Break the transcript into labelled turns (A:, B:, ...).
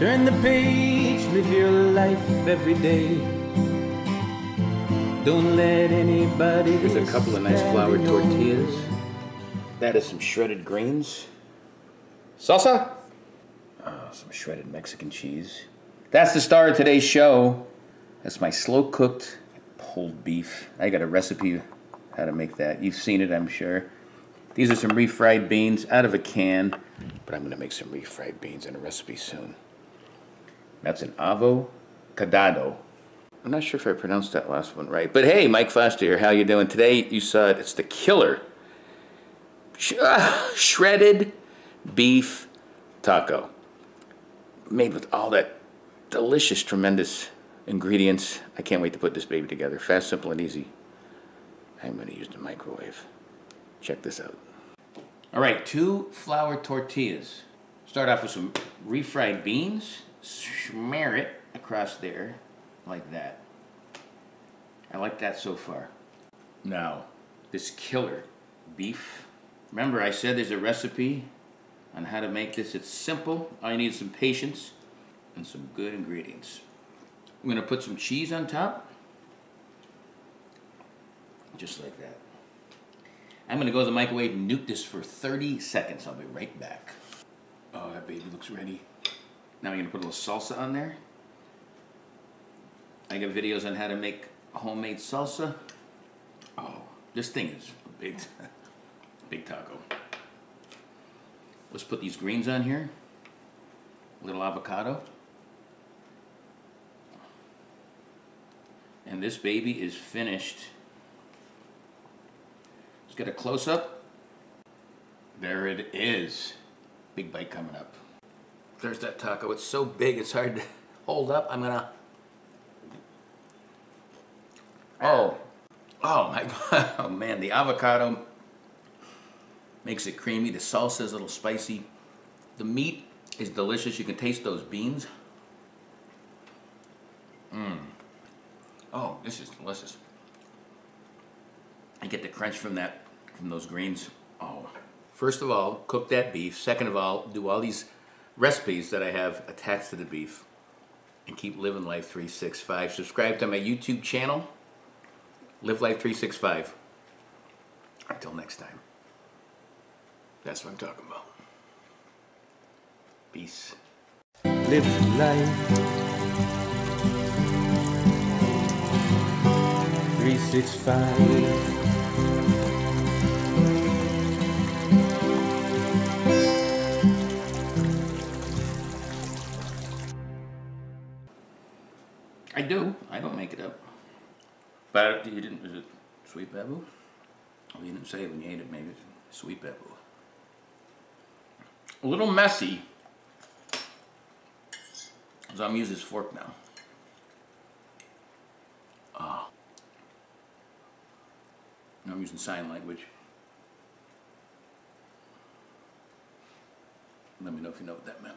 A: Turn the page, live your life every day. Don't let anybody.
B: Here's a couple of nice flour tortillas. That is some shredded greens. Salsa? Some shredded Mexican cheese. That's the star of today's show. That's my slow-cooked pulled beef. I got a recipe how to make that. You've seen it, I'm sure. These are some refried beans out of a can, but I'm going to make some refried beans in a recipe soon. That's an avocado. I'm not sure if I pronounced that last one right, but hey, Mike Foster here. How you doing? Today, you saw it. It's the killer shredded beef taco, made with all that delicious, tremendous ingredients. I can't wait to put this baby together. Fast, simple, and easy. I'm going to use the microwave. Check this out. All right, 2 flour tortillas. Start off with some refried beans. Smear it across there like that. I like that so far. Now, this killer beef. Remember, I said there's a recipe on how to make this. It's simple. All you need is some patience and some good ingredients. I'm going to put some cheese on top. Just like that. I'm going to go to the microwave and nuke this for 30 seconds. I'll be right back. Oh, that baby looks ready. Now I'm going to put a little salsa on there. I got videos on how to make homemade salsa. Oh, this thing is a big, big taco. Let's put these greens on here. A little avocado. And this baby is finished. Let's get a close-up. There it is. Big bite coming up. There's that taco. It's so big it's hard to hold up. I'm gonna... Oh my God. Oh man, the avocado makes it creamy. The salsa is a little spicy. The meat is delicious. You can taste those beans. Oh, this is delicious. I get the crunch from those greens. Oh. First of all, cook that beef. Second of all, do all these recipes that I have attached to the beef. And keep living life 365. Subscribe to my YouTube channel, Live Life 365. Until next time. That's what I'm talking about. Peace.
A: Live life 365.
B: I don't make it up. But you didn't, is it sweet babu? Oh, you didn't say it when you ate it, maybe it's sweet babu. A little messy. So I'm gonna use this fork now. Oh. Now I'm using sign language. Let me know if you know what that meant.